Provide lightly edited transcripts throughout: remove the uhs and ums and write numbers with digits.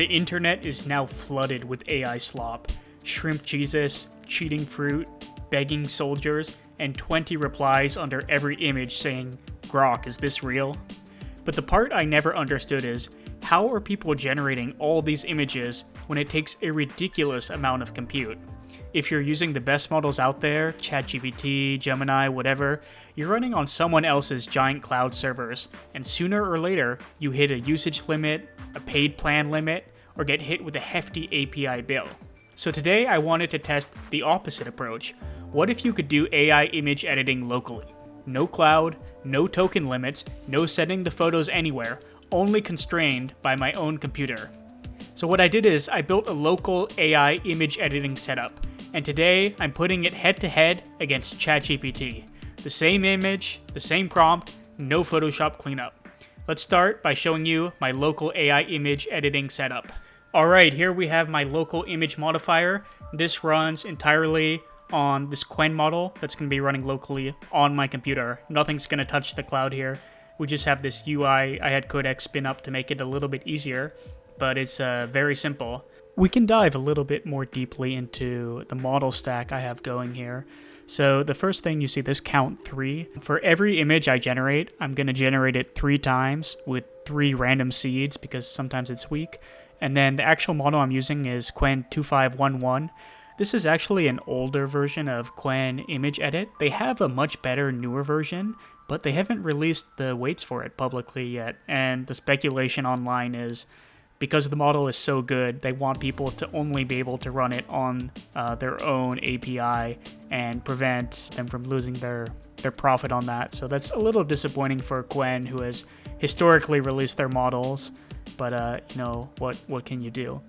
The internet is now flooded with AI slop. Shrimp Jesus, cheating fruit, begging soldiers, and 20 replies under every image saying, "Grok, is this real?" But the part I never understood is, how are people generating all these images when it takes a ridiculous amount of compute? If you're using the best models out there, ChatGPT, Gemini, whatever, you're running on someone else's giant cloud servers, and sooner or later, you hit a usage limit, a paid plan limit, or get hit with a hefty API bill. So today I wanted to test the opposite approach. What if you could do AI image editing locally? No cloud, no token limits, no sending the photos anywhere, only constrained by my own computer. So what I did is I built a local AI image editing setup, and today I'm putting it head to head against ChatGPT. The same image, the same prompt, no Photoshop cleanup. Let's start by showing you my local AI image editing setup. Alright, here we have my local image modifier. This runs entirely on this Qwen model that's going to be running locally on my computer. Nothing's going to touch the cloud here. We just have this UI I had Codex spin up to make it a little bit easier, but it's very simple. We can dive a little bit more deeply into the model stack I have going here. So the first thing you see, this count 3. For every image I generate, I'm going to generate it 3 times with 3 random seeds because sometimes it's weak. And then the actual model I'm using is Qwen 2511. This is actually an older version of Qwen Image Edit. They have a much better, newer version, but they haven't released the weights for it publicly yet. And the speculation online is, because the model is so good, they want people to only be able to run it on their own API and prevent them from losing their profit on that. So that's a little disappointing for Qwen, who has historically released their models. But you know, what can you do?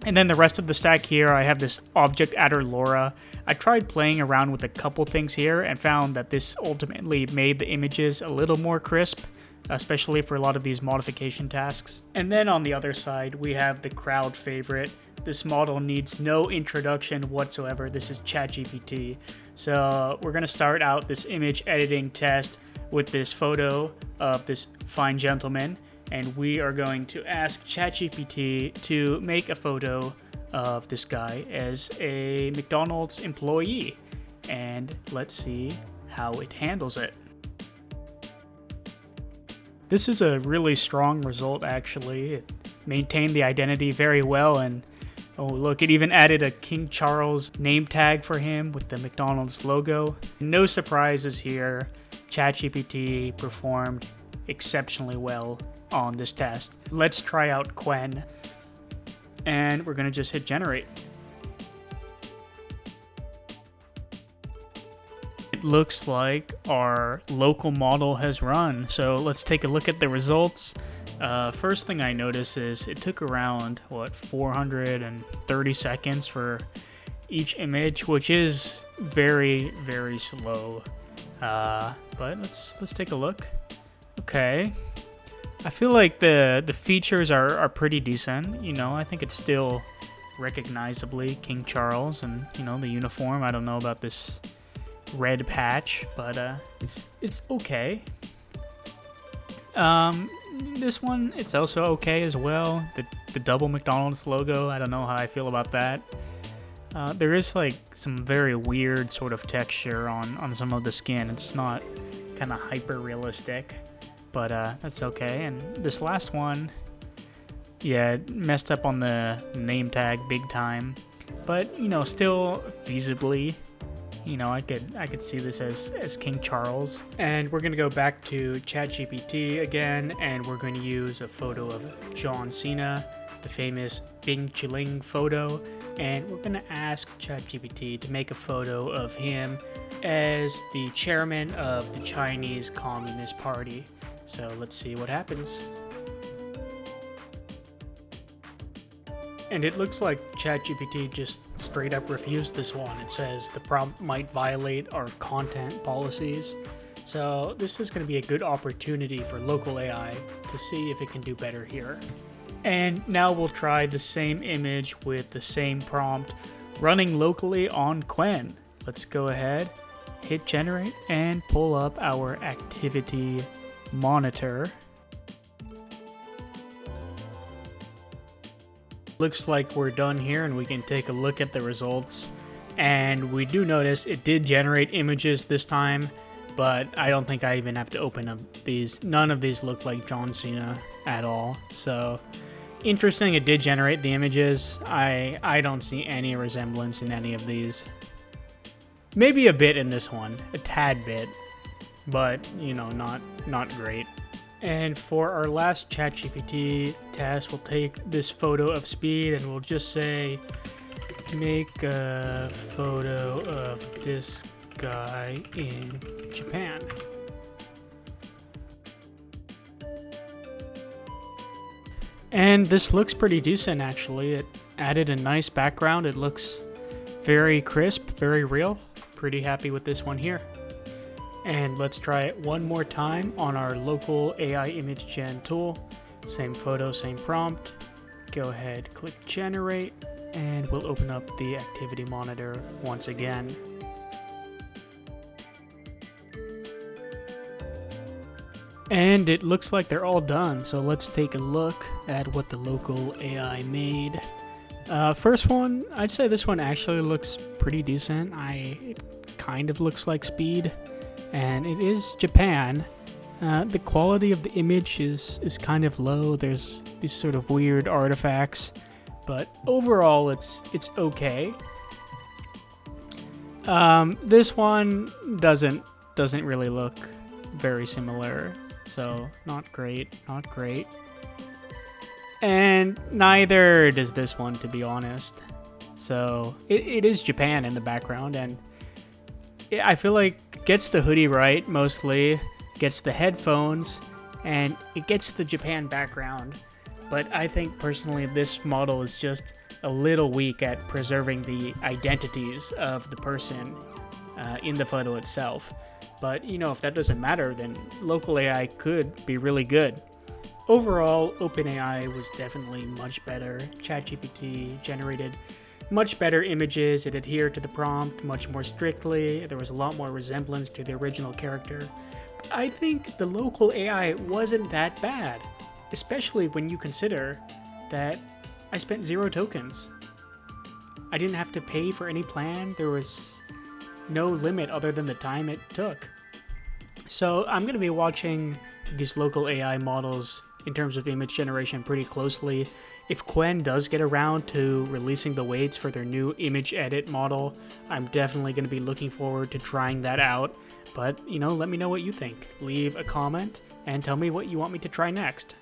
And then the rest of the stack here, I have this object adder LoRa. I tried playing around with a couple things here and found that this ultimately made the images a little more crisp, especially for a lot of these modification tasks. And then on the other side, we have the crowd favorite. This model needs no introduction whatsoever. This is ChatGPT. So we're gonna start out this image editing test with this photo of this fine gentleman. And we are going to ask ChatGPT to make a photo of this guy as a McDonald's employee. And let's see how it handles it. This is a really strong result, actually. It maintained the identity very well, and oh look, it even added a King Charles name tag for him with the McDonald's logo. No surprises here. ChatGPT performed exceptionally well on this test. Let's try out Qwen, and we're gonna just hit generate. It looks like our local model has run, so let's take a look at the results. First thing I notice is it took around 430 seconds for each image, which is very, very slow. But let's take a look. Okay. I feel like the features are pretty decent. You know, I think it's still recognizably King Charles, and you know, the uniform. I don't know about this red patch, but it's okay. This one, it's also okay as well. The double McDonald's logo, I don't know how I feel about that. There is like some very weird sort of texture on some of the skin. It's not kind of hyper realistic. But that's okay. And this last one, yeah, messed up on the name tag big time. But, you know, still feasibly, you know, I could see this as King Charles. And we're going to go back to ChatGPT again, and we're going to use a photo of John Cena, the famous Bing Chiling photo. And we're going to ask ChatGPT to make a photo of him as the chairman of the Chinese Communist Party. So let's see what happens. And it looks like ChatGPT just straight up refused this one. It says the prompt might violate our content policies. So this is going to be a good opportunity for local AI to see if it can do better here. And now we'll try the same image with the same prompt running locally on Qwen. Let's go ahead, hit generate, and pull up our activity monitor. Looks like we're done here and we can take a look at the results. And we do notice it did generate images this time, but I don't think I even have to open up these. None of these look like John Cena at all. So interesting, it did generate the images. I don't see any resemblance in any of these. Maybe a bit in this one, a tad bit, but you know, not great. And for our last ChatGPT test, we'll take this photo of Speed and we'll just say, make a photo of this guy in Japan. And this looks pretty decent, actually. It added a nice background. It looks very crisp, very real. Pretty happy with this one here. And let's try it one more time on our local AI image gen tool. Same photo, same prompt. Go ahead, click generate, and we'll open up the activity monitor once again. And it looks like they're all done, so let's take a look at what the local AI made. First one, I'd say this one actually looks pretty decent. It kind of looks like Speed, and it is Japan. The quality of the image is kind of low. There's these sort of weird artifacts, but overall it's okay. This one doesn't really look very similar, so not great. And neither does this one, to be honest. So it is Japan in the background, and I feel like it gets the hoodie right mostly, gets the headphones, and it gets the Japan background. But I think personally this model is just a little weak at preserving the identities of the person in the photo itself. But you know, if that doesn't matter, then local AI could be really good. Overall, OpenAI was definitely much better. ChatGPT generated much better images. It adhered to the prompt much more strictly. There was a lot more resemblance to the original character. I think the local AI wasn't that bad, especially when you consider that I spent 0 tokens. I didn't have to pay for any plan. There was no limit other than the time it took. So I'm going to be watching these local AI models in terms of image generation pretty closely. If Qwen does get around to releasing the weights for their new image edit model, I'm definitely going to be looking forward to trying that out. But, you know, let me know what you think. Leave a comment and tell me what you want me to try next.